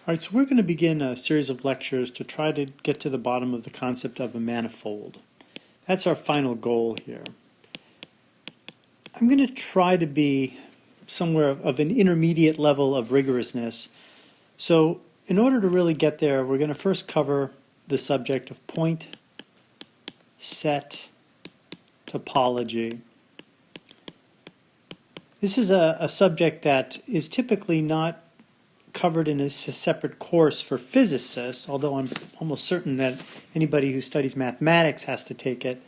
All right, so we're going to begin a series of lectures to try to get to the bottom of the concept of a manifold. That's our final goal here. I'm going to try to be somewhere of an intermediate level of rigorousness. So in order to really get there, we're going to first cover the subject of point set topology. This is a subject that is typically not covered in a separate course for physicists, although I'm almost certain that anybody who studies mathematics has to take it.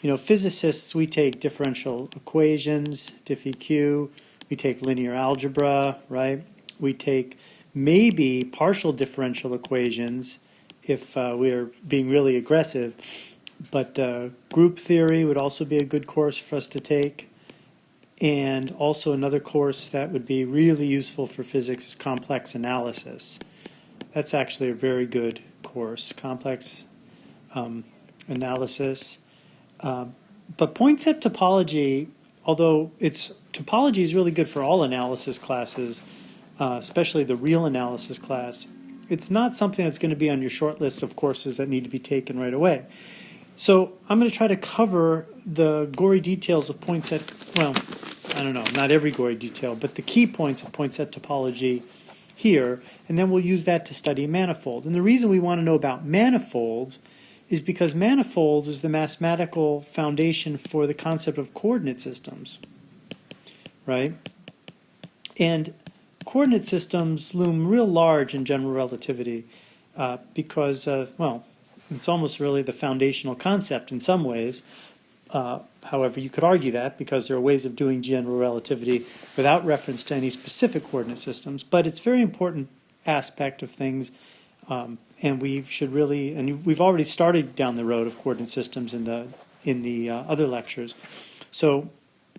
You know, physicists, we take differential equations, diff-EQ, we take linear algebra, right? We take maybe partial differential equations if we're being really aggressive, but group theory would also be a good course for us to take. And also another course that would be really useful for physics is complex analysis. That's actually a very good course, complex analysis. But point set topology, although topology is really good for all analysis classes, especially the real analysis class, it's not something that's going to be on your short list of courses that need to be taken right away. So I'm going to try to cover the gory details of point set, well, I don't know, not every gory detail, but the key points of point set topology here, and then we'll use that to study manifold. And the reason we want to know about manifolds is because manifolds is the mathematical foundation for the concept of coordinate systems, right? And coordinate systems loom real large in general relativity because, well, it's almost really the foundational concept in some ways. However, you could argue that because there are ways of doing general relativity without reference to any specific coordinate systems, but it's a very important aspect of things, and we should really, and we've already started down the road of coordinate systems in the other lectures. So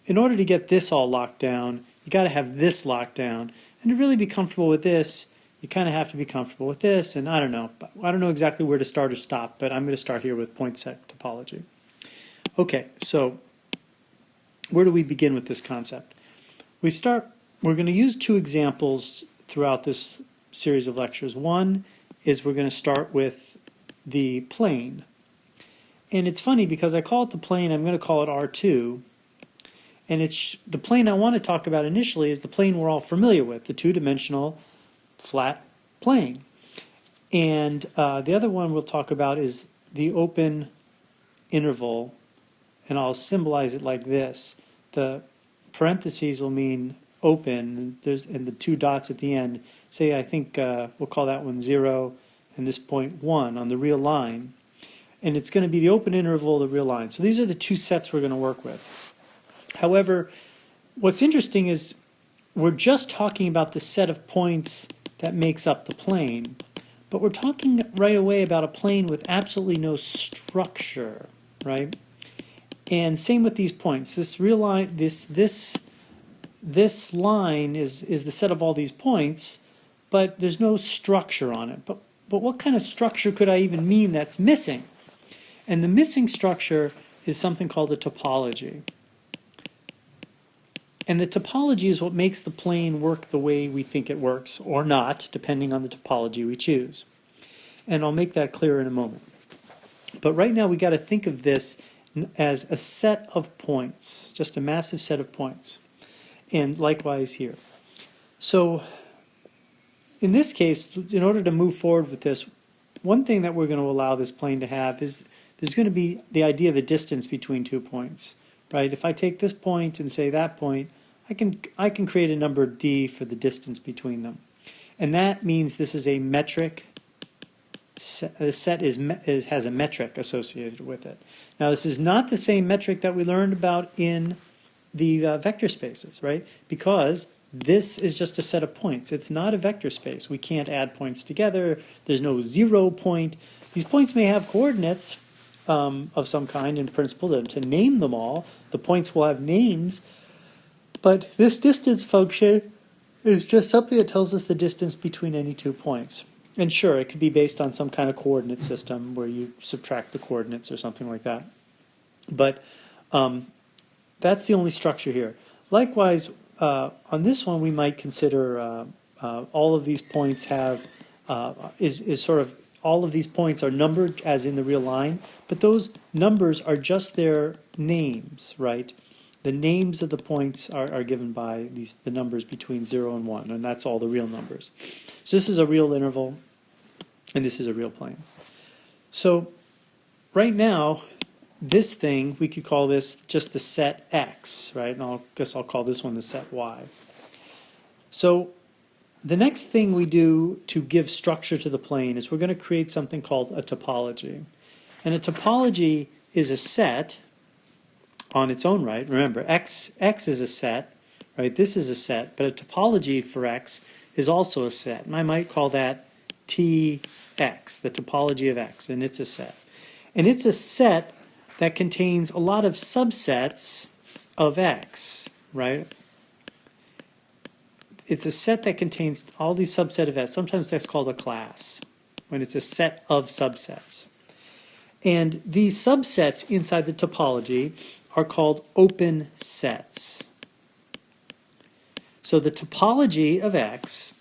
in order to get this all locked down, you got to have this locked down, and to really be comfortable with this, you kind of have to be comfortable with this, and I don't know exactly where to start or stop, but I'm going to start here with point set topology. Okay, so where do we begin with this concept? We're going to use two examples throughout this series of lectures. One is we're going to start with the plane. And it's funny because I call it the plane, I'm going to call it R2. And it's the plane I want to talk about initially is the plane we're all familiar with, the two-dimensional flat plane. And the other one we'll talk about is the open interval, and I'll symbolize it like this. The parentheses will mean open, and the two dots at the end, say I think we'll call that one 0 and this point 1 on the real line. And it's going to be the open interval, the real line. So these are the two sets we're going to work with. However, what's interesting is we're just talking about the set of points that makes up the plane, but we're talking right away about a plane with absolutely no structure, right? And same with these points. This real line, this line is the set of all these points, but there's no structure on it. But what kind of structure could I even mean that's missing? And the missing structure is something called a topology. And the topology is what makes the plane work the way we think it works, or not, depending on the topology we choose. And I'll make that clearer in a moment. But right now we got to think of this as a set of points, just a massive set of points. And likewise here. So in this case, in order to move forward with this, one thing that we're going to allow this plane to have is there's going to be the idea of a distance between 2 points, right? If I take this point and say that point, I can create a number d for the distance between them. And that means this is a metric. The set has a metric associated with it. Now, this is not the same metric that we learned about in the vector spaces, right? Because this is just a set of points. It's not a vector space. We can't add points together. There's no 0 point. These points may have coordinates of some kind in principle to name them all. The points will have names. But this distance function is just something that tells us the distance between any 2 points. And sure, it could be based on some kind of coordinate system where you subtract the coordinates or something like that. But that's the only structure here. Likewise, on this one, we might consider all of these points have is sort of, all of these points are numbered as in the real line, but those numbers are just their names, right? The names of the points are given by the numbers between 0 and 1, and that's all the real numbers. So this is a real interval, and this is a real plane. So right now, this thing, we could call this just the set X, right? And I guess I'll call this one the set Y. So the next thing we do to give structure to the plane is we're going to create something called a topology. And a topology is a set on its own right. Remember, X is a set, right? This is a set, but a topology for X is also a set. And I might call that TX, the topology of X, and it's a set. And it's a set that contains a lot of subsets of X, right? It's a set that contains all these subsets of X. Sometimes that's called a class, when it's a set of subsets. And these subsets inside the topology are called open sets. So the topology of X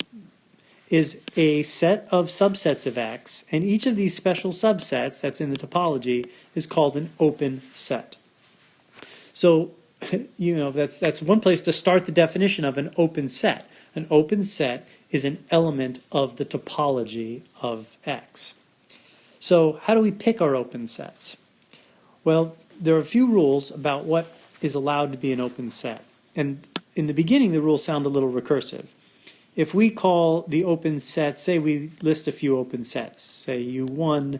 is a set of subsets of X, and each of these special subsets that's in the topology is called an open set. So, you know, that's one place to start the definition of an open set. An open set is an element of the topology of X. So how do we pick our open sets? Well, there are a few rules about what is allowed to be an open set. And in the beginning, the rules sound a little recursive. If we call the open set, say we list a few open sets, say U1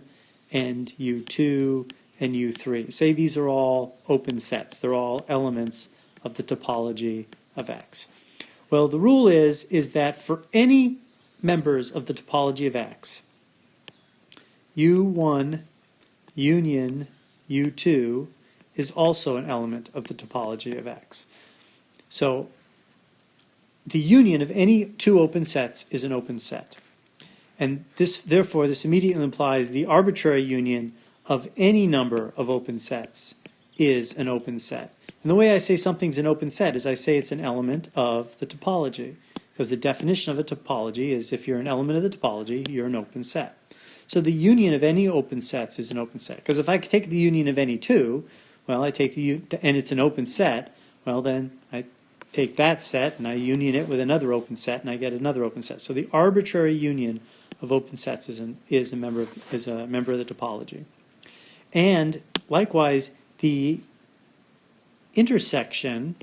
and U2 and U3. Say these are all open sets. They're all elements of the topology of X. Well, the rule is that for any members of the topology of X, U1 union U2 is also an element of the topology of X. So the union of any two open sets is an open set. And therefore, this immediately implies the arbitrary union of any number of open sets is an open set. And the way I say something's an open set is I say it's an element of the topology, because the definition of a topology is if you're an element of the topology, you're an open set. So the union of any open sets is an open set. Because if I take the union of any two, well, I take and it's an open set, well, then I take that set and I union it with another open set and I get another open set. So the arbitrary union of open sets is a member of the topology. And likewise, the intersection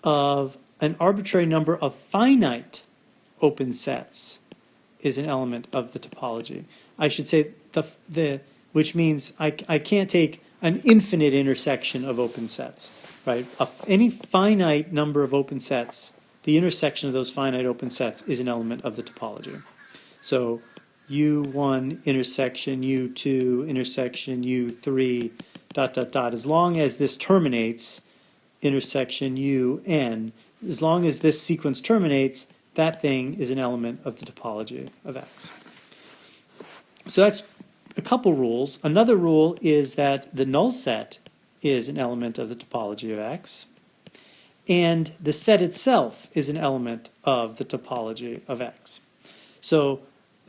of an arbitrary number of finite open sets is an element of the topology. I should say which means I can't take an infinite intersection of open sets, right? Any finite number of open sets, the intersection of those finite open sets is an element of the topology. So U1 intersection U2 intersection U3 ... As long as this terminates intersection UN, as long as this sequence terminates, that thing is an element of the topology of X. So that's a couple rules. Another rule is that the null set is an element of the topology of X, and the set itself is an element of the topology of X. So,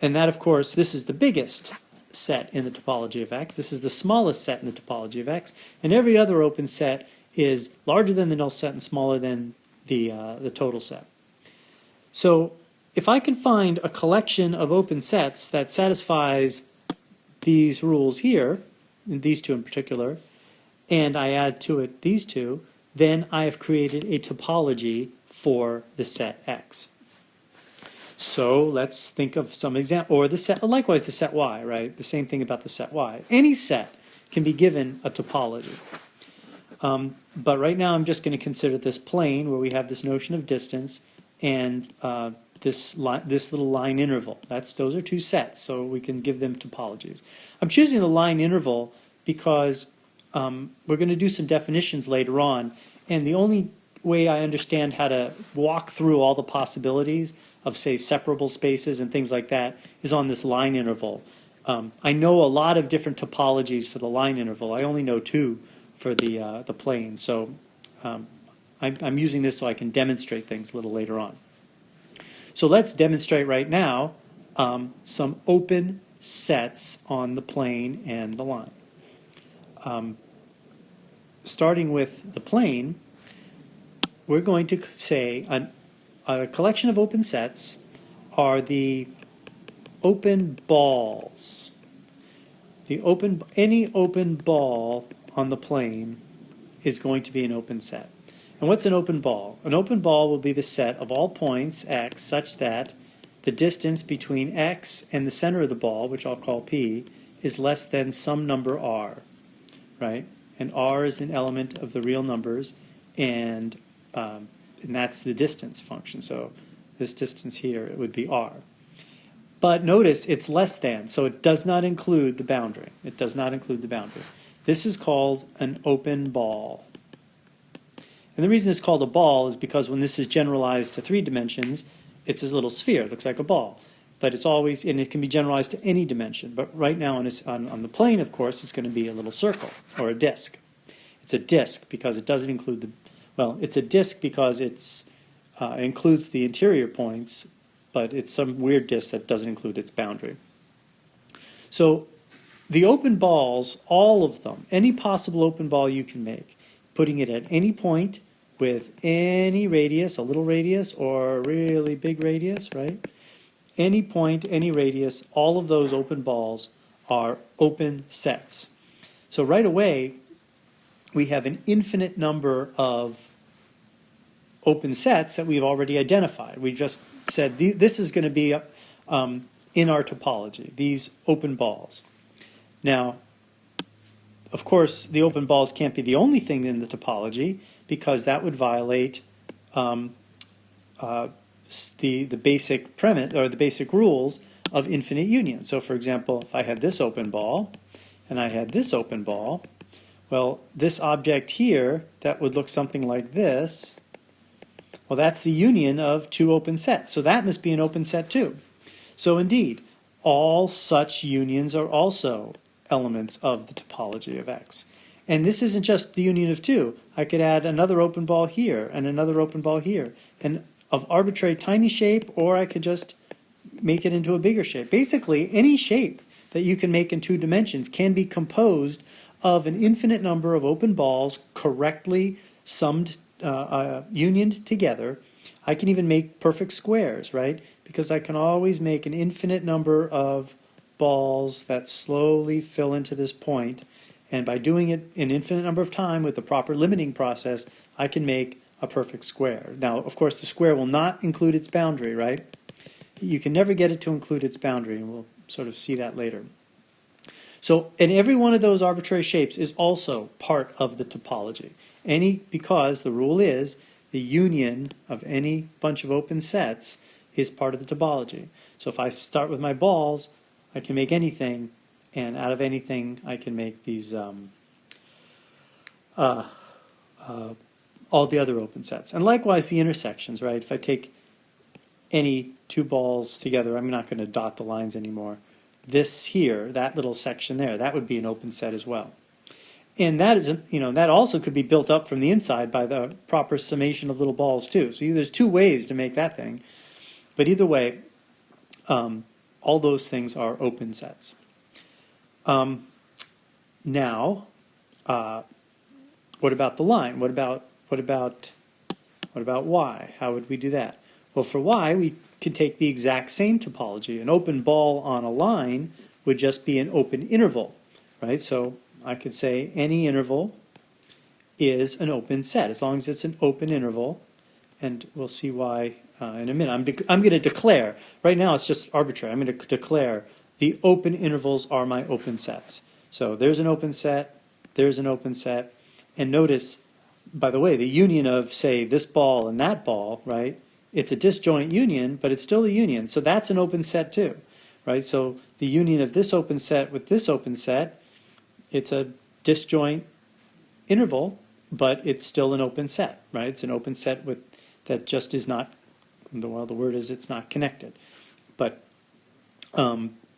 and that, of course, this is the biggest set in the topology of X. This is the smallest set in the topology of X, and every other open set is larger than the null set and smaller than the total set. So if I can find a collection of open sets that satisfies these rules here, and these two in particular, and I add to it these two, then I have created a topology for the set X. So let's think of some example, or the set, likewise the set Y, right? The same thing about the set Y. Any set can be given a topology. But right now I'm just going to consider this plane where we have this notion of distance and this little line interval. Those are two sets, so we can give them topologies. I'm choosing the line interval because we're going to do some definitions later on, and the only way I understand how to walk through all the possibilities of, say, separable spaces and things like that is on this line interval. I know a lot of different topologies for the line interval. I only know two for the plane, so I'm using this so I can demonstrate things a little later on. So let's demonstrate right now some open sets on the plane and the line. Starting with the plane, we're going to say a collection of open sets are the open balls. Any open ball on the plane is going to be an open set. And what's an open ball? An open ball will be the set of all points x such that the distance between x and the center of the ball, which I'll call p, is less than some number r, right? And r is an element of the real numbers, and that's the distance function. So this distance here, it would be r. But notice it's less than, so it does not include the boundary. It does not include the boundary. This is called an open ball. And the reason it's called a ball is because when this is generalized to 3 dimensions, it's this little sphere. It looks like a ball. But it's always, and it can be generalized to any dimension. But right now on the plane, of course, it's going to be a little circle or a disk. It's a disk because it doesn't include the, well, it's a disk because it includes the interior points, but it's some weird disk that doesn't include its boundary. So the open balls, all of them, any possible open ball you can make, putting it at any point with any radius, a little radius or a really big radius, right? Any point, any radius, all of those open balls are open sets. So right away, we have an infinite number of open sets that we've already identified. We just said this is going to be in our topology, these open balls. Now, of course, the open balls can't be the only thing in the topology because that would violate the basic premise or the basic rules of infinite union. So, for example, if I had this open ball and I had this open ball, well, this object here that would look something like this. Well, that's the union of 2 open sets, so that must be an open set too. So indeed, all such unions are also elements of the topology of X. And this isn't just the union of 2. I could add another open ball here and another open ball here, and of arbitrary tiny shape, or I could just make it into a bigger shape. Basically, any shape that you can make in 2 dimensions can be composed of an infinite number of open balls correctly summed, unioned together. I can even make perfect squares, right? Because I can always make an infinite number of balls that slowly fill into this point, and by doing it an infinite number of times with the proper limiting process, I can make a perfect square. Now, of course, the square will not include its boundary, right? You can never get it to include its boundary, and we'll sort of see that later. So, and every one of those arbitrary shapes is also part of the topology. Because the rule is the union of any bunch of open sets is part of the topology. So if I start with my balls, I can make anything, and out of anything I can make these all the other open sets. And likewise the intersections, right? If I take any 2 balls together, I'm not going to dot the lines anymore. This here, that little section there, that would be an open set as well. And that is, that also could be built up from the inside by the proper summation of little balls too. So there's 2 ways to make that thing. But either way, all those things are open sets. Now, what about the line? What about y? How would we do that? Well, for y, we could take the exact same topology. An open ball on a line would just be an open interval, right? So I could say any interval is an open set, as long as it's an open interval, and we'll see why in a minute. I'm going to declare, right now it's just arbitrary, I'm going to declare the open intervals are my open sets. So there's an open set, there's an open set, and notice, by the way, the union of, say, this ball and that ball, right? It's a disjoint union, but it's still a union, so that's an open set too, right? So the union of this open set with this open set, it's a disjoint interval, but it's still an open set, right? It's an open set with that just is not, well, the word is it's not connected. But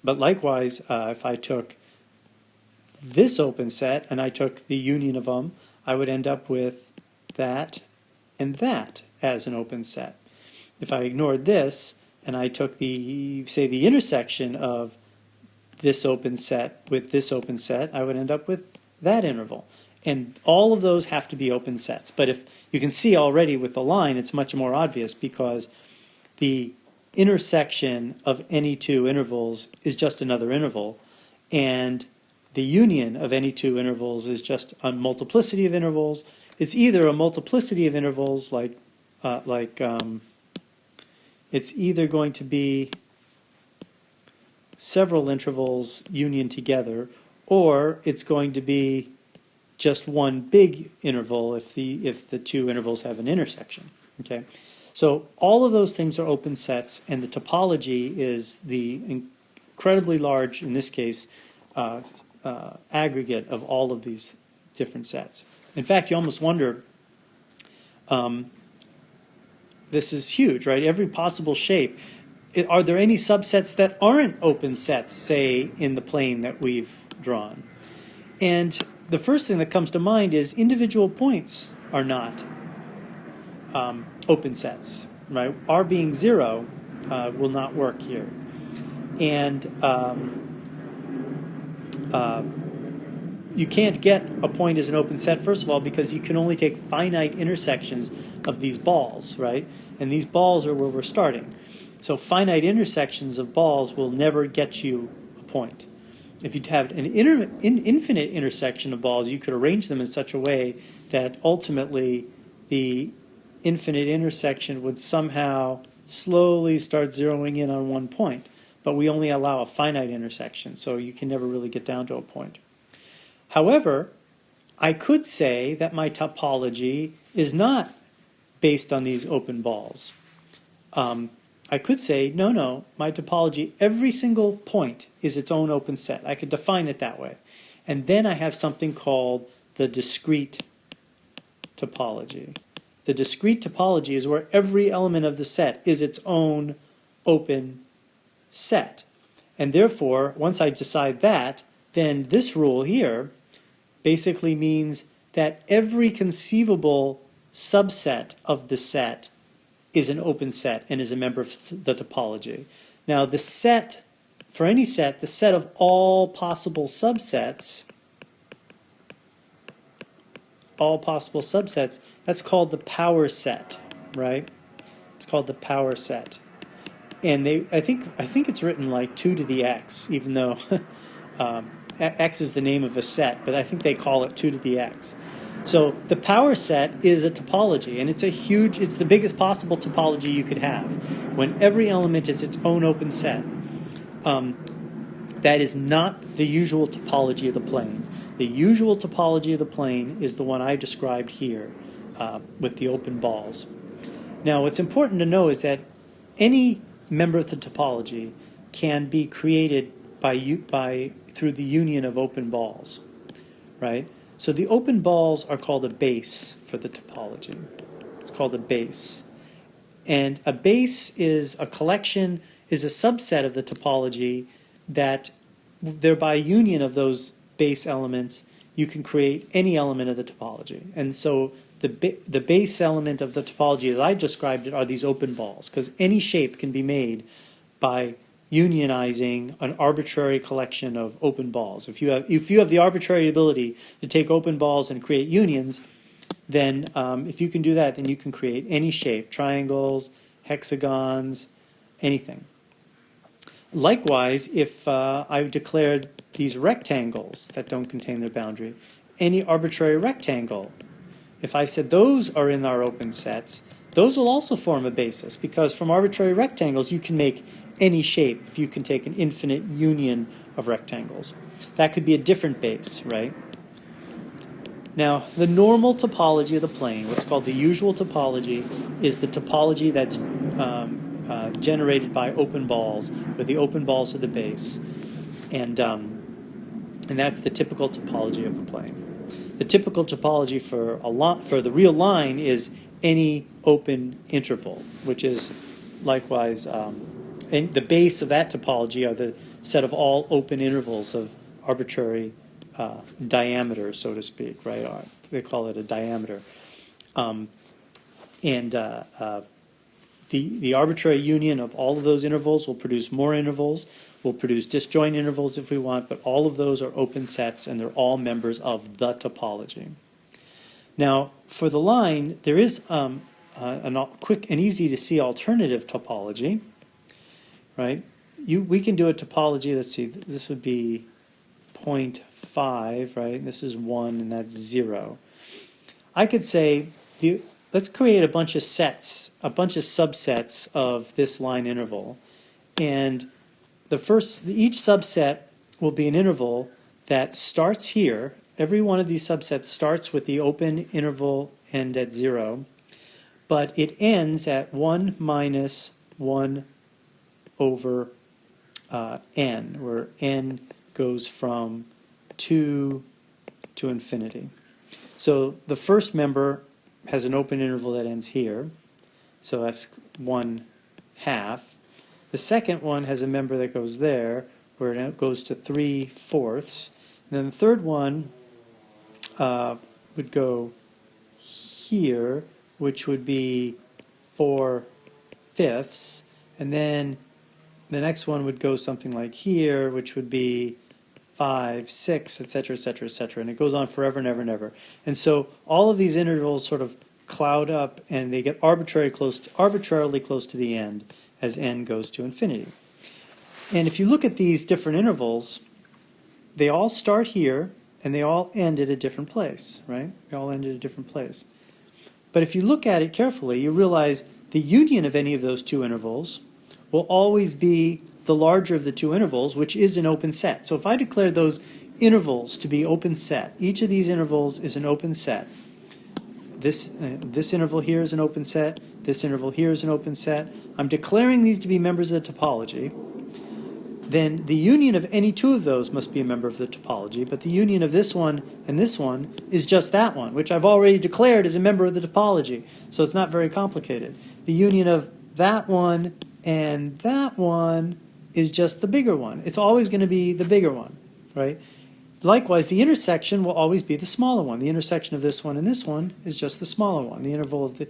likewise, if I took this open set and I took the union of them, I would end up with that and that as an open set. If I ignored this and I took the, say, the intersection of this open set with this open set, I would end up with that interval. And all of those have to be open sets. But if you can see already with the line, it's much more obvious because the intersection of any two intervals is just another interval, and the union of any two intervals is just a multiplicity of intervals. It's either a multiplicity of intervals it's either going to be several intervals union together, or it's going to be just one big interval if the two intervals have an intersection. Okay, so all of those things are open sets, and the topology is the incredibly large, in this case, aggregate of all of these different sets. In fact, you almost wonder, this is huge, right? Every possible shape. Are there any subsets that aren't open sets, say, in the plane that we've drawn? And the first thing that comes to mind is individual points are not open sets, right? R being 0 will not work here. And you can't get a point as an open set, first of all, because you can only take finite intersections of these balls, right? And these balls are where we're starting. So finite intersections of balls will never get you a point. If you have an infinite intersection of balls, you could arrange them in such a way that ultimately the infinite intersection would somehow slowly start zeroing in on one point. But we only allow a finite intersection, so you can never really get down to a point. However, I could say that my topology is not based on these open balls. I could say, no, my topology, every single point is its own open set. I could define it that way. And then I have something called the discrete topology. The discrete topology is where every element of the set is its own open set. And therefore, once I decide that, then this rule here basically means that every conceivable subset of the set is an open set and is a member of the topology. Now, the set, for any set, the set of all possible subsets, that's called the power set, right? It's called the power set. And I think it's written like 2 to the x, even though x is the name of a set, but I think they call it 2 to the x. So the power set is a topology, and it's the biggest possible topology you could have, when every element is its own open set. That is not the usual topology of the plane. The usual topology of the plane is the one I described here with the open balls. Now, what's important to know is that any member of the topology can be created through the union of open balls, right? So the open balls are called a base for the topology. It's called a base. And a base is a collection, is a subset of the topology that thereby union of those base elements, you can create any element of the topology. And so the base element of the topology as I described it are these open balls, because any shape can be made by unionizing an arbitrary collection of open balls. If you have the arbitrary ability to take open balls and create unions, then if you can do that, then you can create any shape, triangles, hexagons, anything. Likewise, if I declared these rectangles that don't contain their boundary, any arbitrary rectangle, if I said those are in our open sets, those will also form a basis, because from arbitrary rectangles you can make any shape if you can take an infinite union of rectangles. That could be a different base, right? Now, the normal topology of the plane, what's called the usual topology, is the topology that's generated by open balls, where the open balls are the base. And that's the typical topology of the plane. The typical topology for the real line is any open interval, which is likewise, and the base of that topology are the set of all open intervals of arbitrary diameter, so to speak, right? They call it a diameter. the arbitrary union of all of those intervals will produce more intervals. We'll produce disjoint intervals if we want, but all of those are open sets and they're all members of the topology. Now, for the line, there is a quick and easy to see alternative topology, right? We can do a topology, let's see, this would be 0.5, right? This is 1 and that's 0. I could say, let's create a bunch of sets, a bunch of subsets of this line interval. And each subset will be an interval that starts here. Every one of these subsets starts with the open interval end at 0, but it ends at 1 minus 1 over n, where n goes from 2 to infinity. So the first member has an open interval that ends here, so that's 1/2. The second one has a member that goes there, where it goes to 3/4. And then the third one would go here, which would be 4/5. And then the next one would go something like here, which would be 5, 6, etc., etc., etc. And it goes on forever and ever and ever. And so all of these intervals sort of cloud up and they get arbitrarily close to the end as n goes to infinity. And if you look at these different intervals, they all start here and they all end at a different place, right? They all end at a different place. But if you look at it carefully, you realize the union of any of those two intervals will always be the larger of the two intervals, which is an open set. So if I declare those intervals to be open set, each of these intervals is an open set. This interval here is an open set, this interval here is an open set. I'm declaring these to be members of the topology. Then the union of any two of those must be a member of the topology, but the union of this one and this one is just that one, which I've already declared as a member of the topology. So it's not very complicated. The union of that one and that one is just the bigger one. It's always going to be the bigger one, right? Likewise, the intersection will always be the smaller one. The intersection of this one and this one is just the smaller one. The interval of the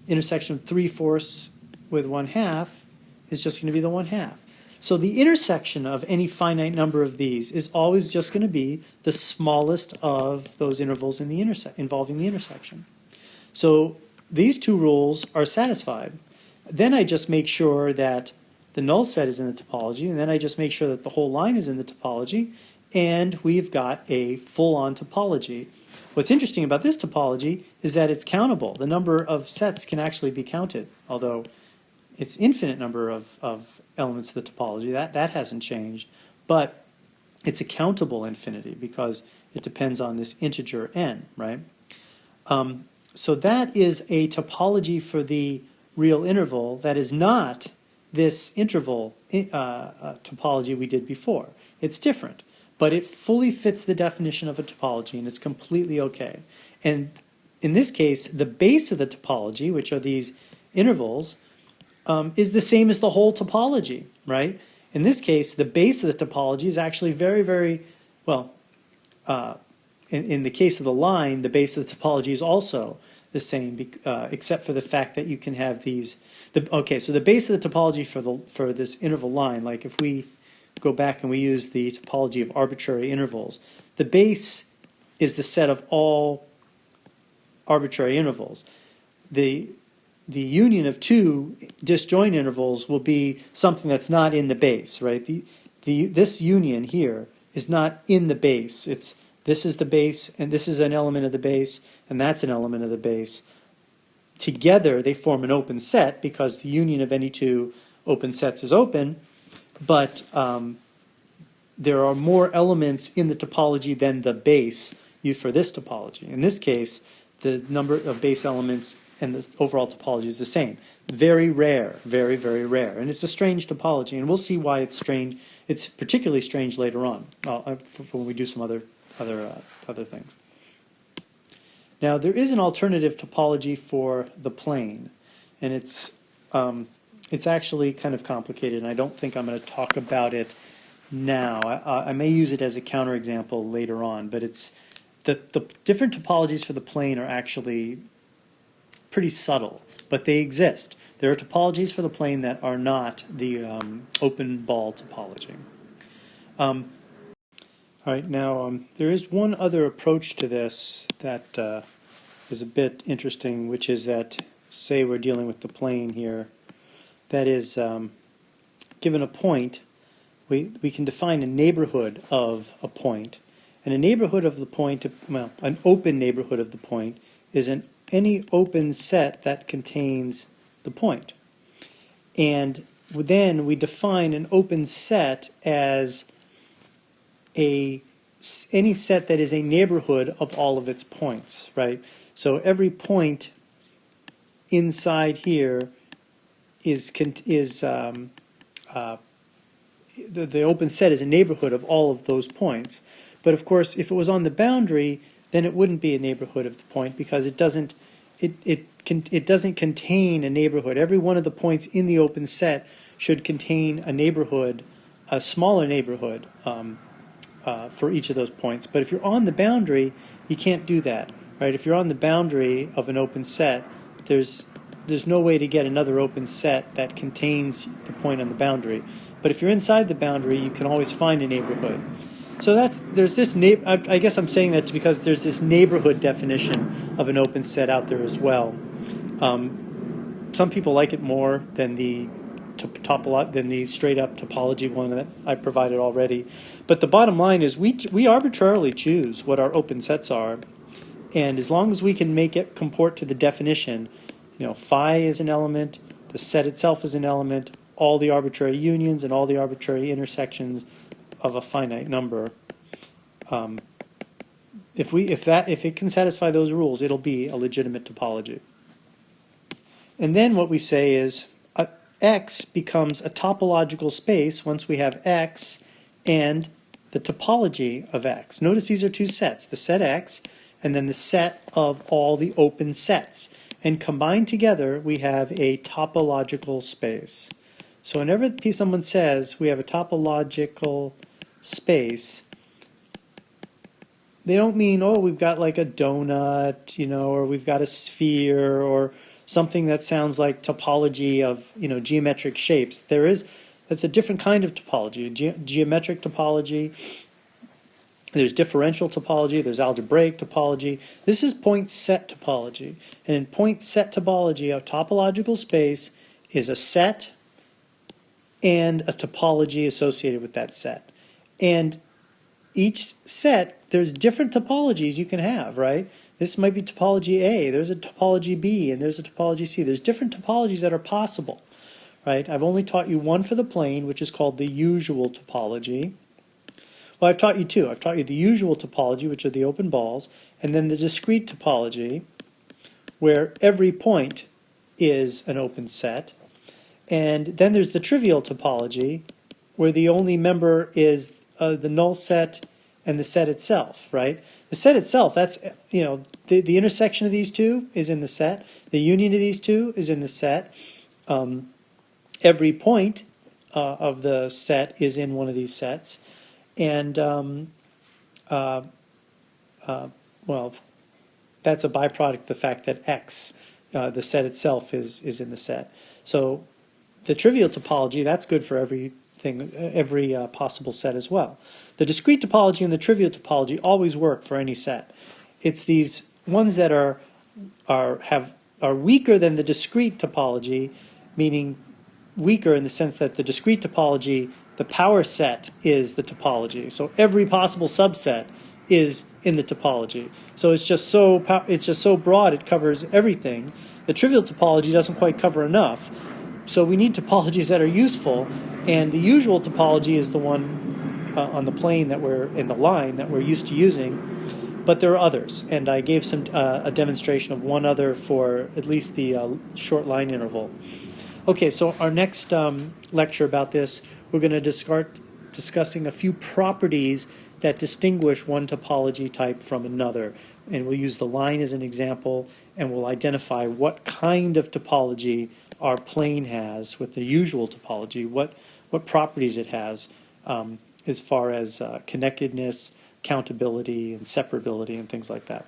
intersection of 3/4 with 1/2 is just going to be the 1/2. So the intersection of any finite number of these is always just going to be the smallest of those intervals in the involving the intersection. So these two rules are satisfied. Then I just make sure that the null set is in the topology, and then I just make sure that the whole line is in the topology, and we've got a full-on topology. What's interesting about this topology is that it's countable. The number of sets can actually be counted, although it's infinite number of elements of the topology. That hasn't changed, but it's a countable infinity because it depends on this integer n, right? So that is a topology for the real interval that is not this interval topology we did before. It's different, but it fully fits the definition of a topology and it's completely okay. And in this case, the base of the topology, which are these intervals, is the same as the whole topology, right? In this case, the base of the topology is actually very, very, well, in the case of the line, the base of the topology is also the same, except for the fact that you can have these. Okay, so the base of the topology for this interval line, like if we go back and we use the topology of arbitrary intervals, the base is the set of all arbitrary intervals. The union of two disjoint intervals will be something that's not in the base, right? This union here is not in the base. This is the base, and this is an element of the base, and that's an element of the base. Together, they form an open set because the union of any two open sets is open, but there are more elements in the topology than the base used for this topology. In this case, the number of base elements and the overall topology is the same. Very rare, very, very rare. And it's a strange topology, and we'll see why it's strange. It's particularly strange later on when we do some other things. Now, there is an alternative topology for the plane, and it's actually kind of complicated, and I don't think I'm going to talk about it now. I may use it as a counterexample later on, but it's the different topologies for the plane are actually pretty subtle, but they exist. There are topologies for the plane that are not the open ball topology. All right, now there is one other approach to this that is a bit interesting, which is that, say we're dealing with the plane here, that is, given a point, we can define a neighborhood of a point. And a neighborhood of the point, well, an open neighborhood of the point is any open set that contains the point. And then we define an open set as any set that is a neighborhood of all of its points, right? So every point inside here the open set is a neighborhood of all of those points. But of course, if it was on the boundary, then it wouldn't be a neighborhood of the point because it doesn't contain a neighborhood. Every one of the points in the open set should contain a neighborhood, a smaller neighborhood for each of those points. But if you're on the boundary, you can't do that, right? If you're on the boundary of an open set, there's no way to get another open set that contains the point on the boundary. But if you're inside the boundary, you can always find a neighborhood. So there's this I guess I'm saying that because there's this neighborhood definition of an open set out there as well. Some people like it more than the straight up topology one that I provided already. But the bottom line is we arbitrarily choose what our open sets are, and as long as we can make it comport to the definition, phi is an element, the set itself is an element, all the arbitrary unions and all the arbitrary intersections of a finite number. If it can satisfy those rules, it'll be a legitimate topology. And then what we say is X becomes a topological space once we have X and the topology of X. Notice these are two sets, the set X and then the set of all the open sets. And combined together, we have a topological space. So whenever someone says we have a topological space, they don't mean, oh, we've got like a donut, or we've got a sphere, or something that sounds like topology of, geometric shapes. That's a different kind of topology, geometric topology. There's differential topology, there's algebraic topology. This is point set topology. And in point set topology, a topological space is a set and a topology associated with that set. And each set, there's different topologies you can have, right? This might be topology A, there's a topology B, and there's a topology C. There's different topologies that are possible, right? I've only taught you one for the plane, which is called the usual topology. Well, I've taught you two. I've taught you the usual topology, which are the open balls, and then the discrete topology, where every point is an open set. And then there's the trivial topology, where the only member is the null set and the set itself, right? The set itself, that's, the intersection of these two is in the set. The union of these two is in the set. Every point of the set is in one of these sets. And, well, that's a byproduct of the fact that X, the set itself, is in the set. So the trivial topology, that's good for every possible set as well. The discrete topology and the trivial topology always work for any set. It's these ones that are weaker than the discrete topology, meaning weaker in the sense that the discrete topology, the power set is the topology. So every possible subset is in the topology. So it's just so broad it covers everything. The trivial topology doesn't quite cover enough. So we need topologies that are useful, and the usual topology is the one on the plane that we're in the line that we're used to using. But there are others, and I gave a demonstration of one other for at least the short line interval. Okay, so our next lecture about this, we're going to start discussing a few properties that distinguish one topology type from another. And we'll use the line as an example, and we'll identify what kind of topology our plane has with the usual topology, what properties it has as far as connectedness, countability, and separability, and things like that.